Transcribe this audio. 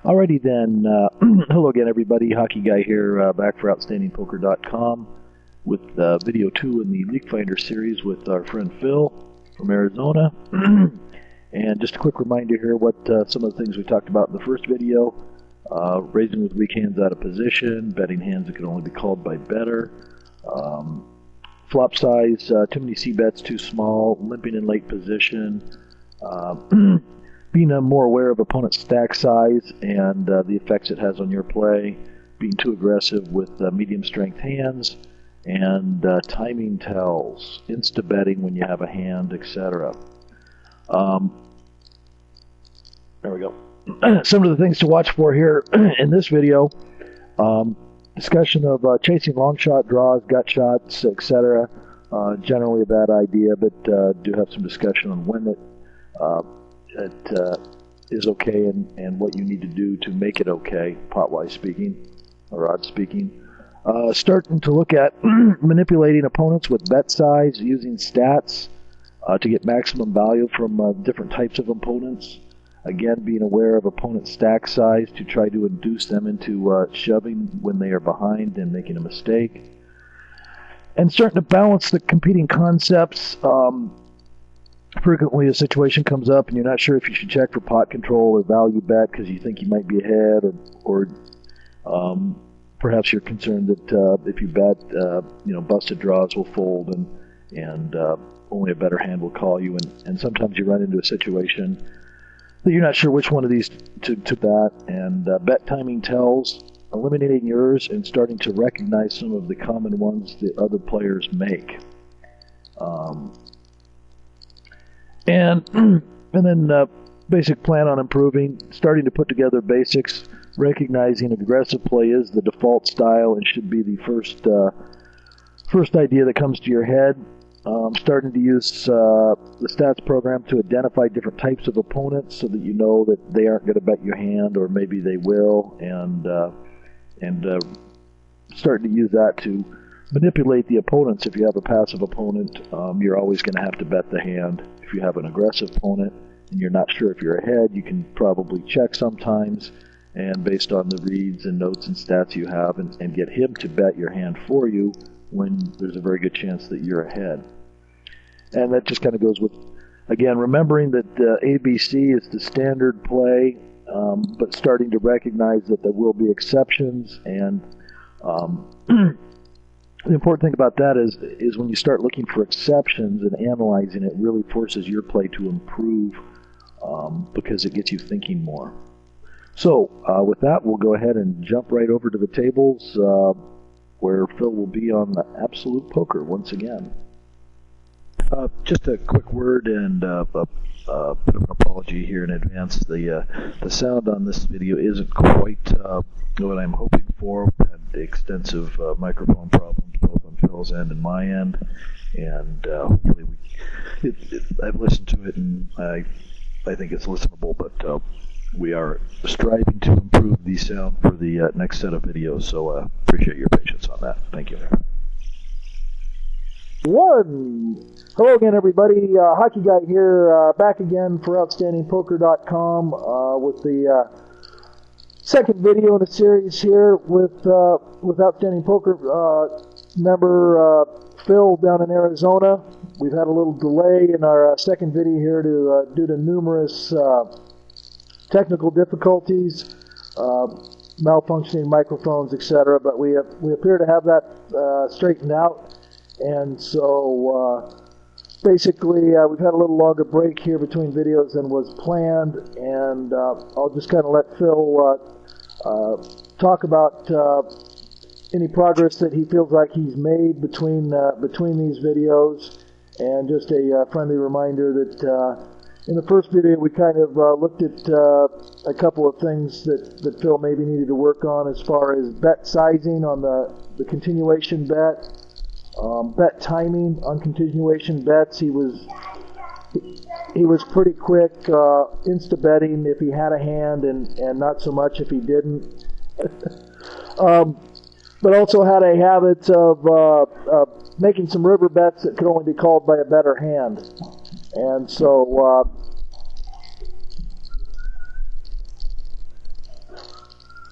Alrighty then, hello again everybody, Hockey Guy here, back for OutstandingPoker.com with video 2 in the Leakfinder series with our friend Phil from Arizona. And just a quick reminder here what some of the things we talked about in the first video. Raising with weak hands out of position, betting hands that can only be called by better, flop size, too many C-bets, too small, limping in late position, being more aware of opponent's stack size and the effects it has on your play, being too aggressive with medium strength hands, and timing tells, insta-betting when you have a hand, etc. There we go. Some of the things to watch for here in this video, discussion of chasing long shot draws, gut shots, etc. Generally a bad idea, but do have some discussion on when it is okay and what you need to do to make it okay, pot-wise speaking, or odds speaking. Starting to look at manipulating opponents with bet size, using stats to get maximum value from different types of opponents. Again, being aware of opponent stack size to try to induce them into shoving when they are behind and making a mistake. And starting to balance the competing concepts. Frequently a situation comes up and you're not sure if you should check for pot control or value bet because you think you might be ahead, or perhaps you're concerned that if you bet, busted draws will fold and only a better hand will call you. And sometimes you run into a situation that you're not sure which one of these to that, and bet timing tells, eliminating errors and starting to recognize some of the common ones that other players make. And then basic plan on improving, starting to put together basics, recognizing aggressive play is the default style and should be the first idea that comes to your head. Starting to use the stats program to identify different types of opponents so that you know that they aren't going to bet your hand, or maybe they will, and starting to use that to manipulate the opponents. If you have a passive opponent, you're always going to have to bet the hand. If you have an aggressive opponent and you're not sure if you're ahead, you can probably check sometimes, and based on the reads and notes and stats you have, and get him to bet your hand for you when there's a very good chance that you're ahead. And that just kind of goes with, again, remembering that ABC is the standard play, but starting to recognize that there will be exceptions. And the important thing about that is when you start looking for exceptions and analyzing it, really forces your play to improve because it gets you thinking more. So with that, we'll go ahead and jump right over to the tables where Phil will be on the Absolute Poker once again. Just a quick word and a bit of an apology here in advance. The sound on this video isn't quite what I'm hoping for. We had extensive microphone problems both on Phil's end and my end, and hopefully I've listened to it and I think it's listenable, but we are striving to improve the sound for the next set of videos, so appreciate your patience on that. Thank you. Hello again, everybody. Hockey Guy here, back again for OutstandingPoker.com with the second video in the series here with Outstanding Poker member Phil down in Arizona. We've had a little delay in our second video here due to numerous technical difficulties, malfunctioning microphones, etc. But we appear to have that straightened out, and so basically we've had a little longer break here between videos than was planned, and I'll just kind of let Phil talk about any progress that he feels like he's made between these videos, and just a friendly reminder that in the first video, we kind of looked at a couple of things that Phil maybe needed to work on as far as bet sizing on the continuation bet, bet timing on continuation bets. He was pretty quick, insta-betting if he had a hand, and not so much if he didn't. But also had a habit of making some river bets that could only be called by a better hand. And so